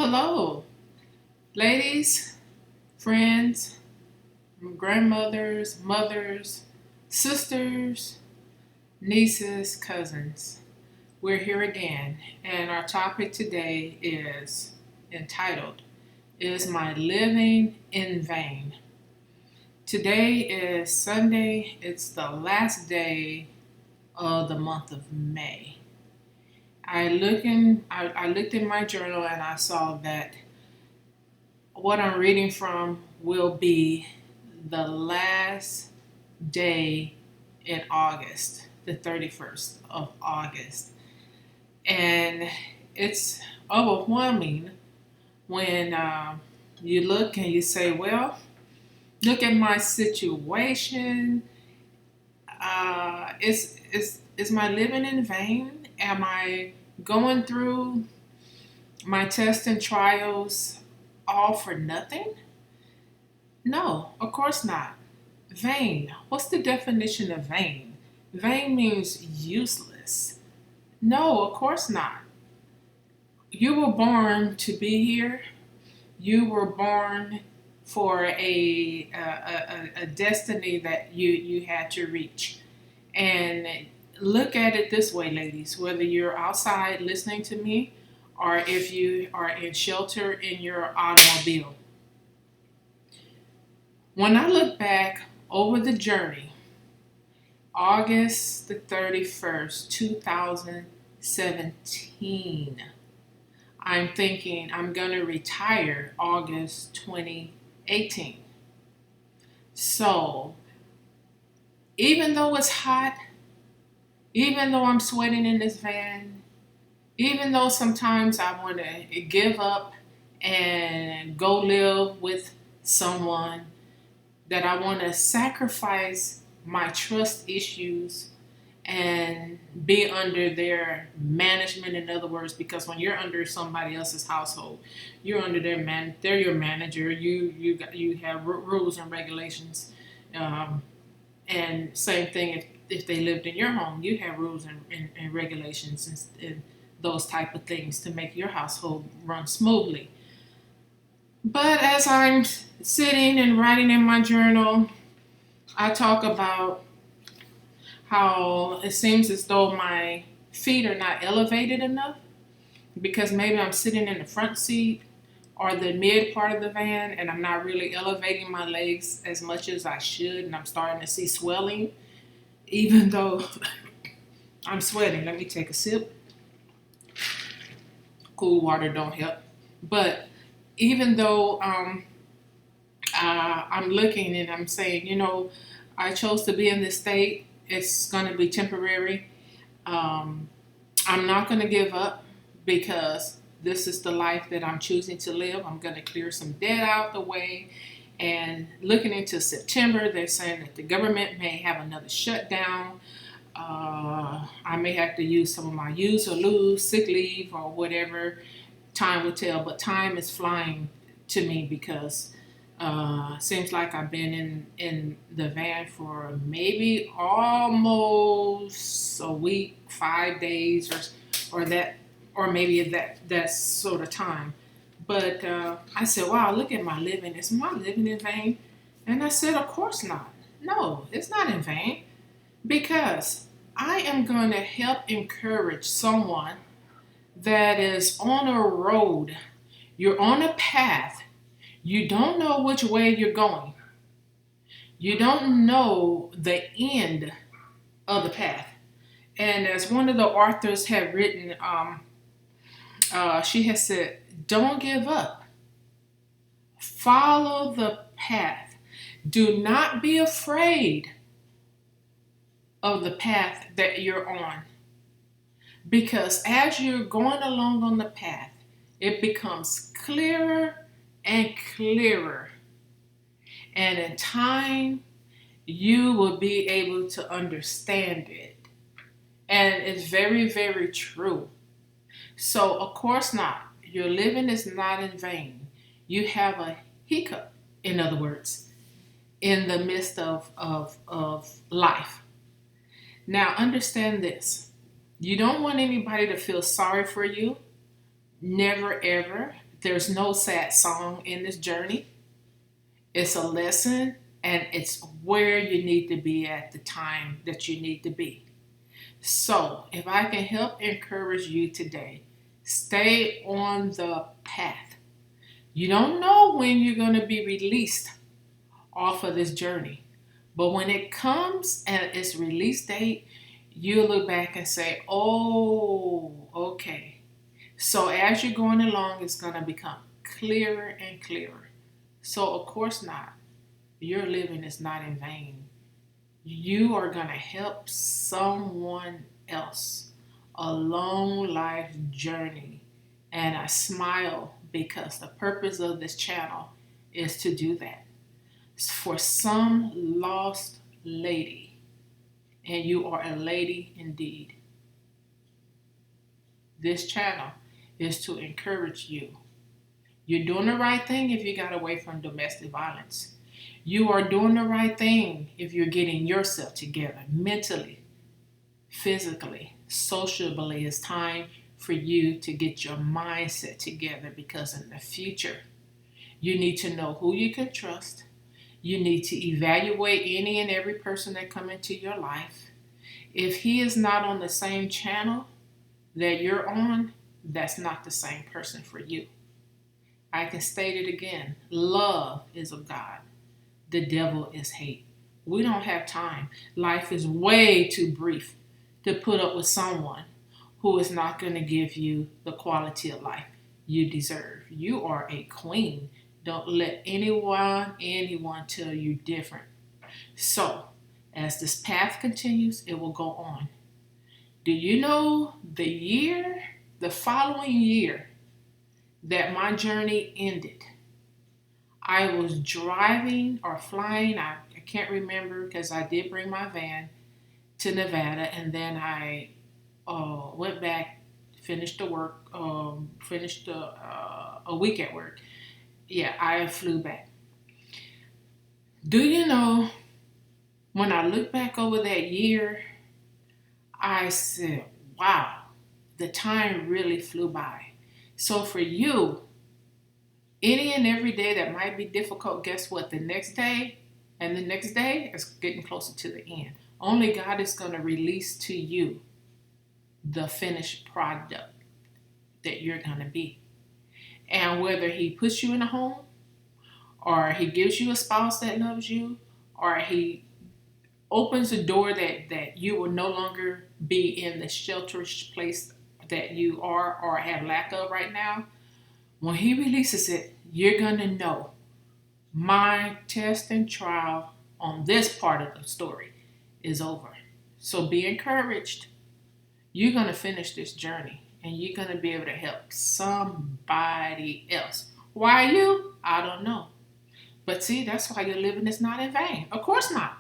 hello, ladies, friends, grandmothers, mothers, sisters, nieces, cousins. We're here again, and our topic today is entitled, Is My Living in Vain? Today is Sunday, it's the last day of the month of May. I looked in my journal and I saw that what I'm reading from will be the last day in August, the 31st of August. And it's overwhelming when you look and you say, well, look at my situation. Is my living in vain? Am I going through my tests and trials all for nothing? No, of course not. Vain. What's the definition of vain? Vain means useless. No, of course not. You were born to be here. You were born for a destiny that you had to reach. And look at it this way, ladies, whether you're outside listening to me or if you are in shelter in your automobile. When I look back over the journey, August the 31st, 2017, I'm thinking I'm going to retire August 2018. So, even though it's hot, even though I'm sweating in this van, even though sometimes I want to give up and go live with someone, that I want to sacrifice my trust issues and be under their management. In other words, because when you're under somebody else's household, you're under they're your manager. You have rules and regulations, and same thing if they lived in your home, you have rules and regulations and those type of things to make your household run smoothly. But as I'm sitting and writing in my journal, I talk about how it seems as though my feet are not elevated enough because maybe I'm sitting in the front seat or the mid part of the van and I'm not really elevating my legs as much as I should, and I'm starting to see swelling even though I'm sweating. Let me take a sip. Cool water don't help. But even though I'm looking and I'm saying, I chose to be in this state. It's going to be temporary. I'm not going to give up because this is the life that I'm choosing to live. I'm going to clear some debt out the way. And looking into September, they're saying that the government may have another shutdown. I may have to use some of my use or lose sick leave or whatever. Time will tell, but time is flying to me because seems like I've been in the van for maybe almost a week, 5 days, or maybe that sort of time. But I said, wow, look at my living. Is my living in vain? And I said, of course not. No, it's not in vain because I am going to help encourage someone that is on a road. You're on a path. You don't know which way you're going. You don't know the end of the path. And as one of the authors have written, she has said, don't give up. Follow the path. Do not be afraid of the path that you're on. Because as you're going along on the path, it becomes clearer and clearer. And in time, you will be able to understand it. And it's very, very true. So, of course not. Your living is not in vain. You have a hiccup, in other words, in the midst of life. Now, understand this. You don't want anybody to feel sorry for you. Never, ever. There's no sad song in this journey. It's a lesson, and it's where you need to be at the time that you need to be. So, if I can help encourage you today, stay on the path. You don't know when you're going to be released off of this journey, but when it comes and its release date, you look back and say, oh, okay. So, as you're going along, it's going to become clearer and clearer. So, of course, not. Your living is not in vain. You are going to help someone else a long life journey. And I smile because the purpose of this channel is to do that. For some lost lady, and you are a lady indeed, this channel is to encourage you. You're doing the right thing if you got away from domestic violence. You are doing the right thing if you're getting yourself together mentally, physically, socially. It's time for you to get your mindset together, because in the future, you need to know who you can trust. You need to evaluate any and every person that come into your life. If he is not on the same channel that you're on, that's not the same person for you. I can state it again. Love is of God. The devil is hate. We don't have time. Life is way too brief to put up with someone who is not going to give you the quality of life you deserve. You are a queen. Don't let anyone tell you different. So, as this path continues, it will go on. Do you know the following year that my journey ended? I was driving or flying, I can't remember, because I did bring my van to Nevada, and then I went back, finished the work, finished a week at work. Yeah, I flew back. Do you know, when I look back over that year, I said, wow, the time really flew by. So for you, any and every day that might be difficult, guess what? The next day and the next day is getting closer to the end. Only God is going to release to you the finished product that you're going to be. And whether he puts you in a home, or he gives you a spouse that loves you, or he opens a door that you will no longer be in the shelterish place that you are or have lack of right now, when he releases it, you're going to know my test and trial on this part of the story is over. So be encouraged. You're going to finish this journey, and you're going to be able to help somebody else. Why you? I don't know. But see, that's why your living is not in vain. Of course not.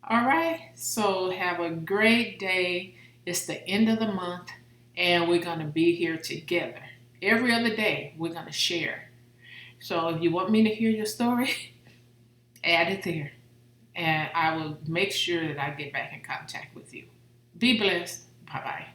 All right. So have a great day. It's the end of the month, and we're going to be here together. Every other day, we're going to share. So if you want me to hear your story, add it there. And I will make sure that I get back in contact with you. Be blessed. Bye-bye.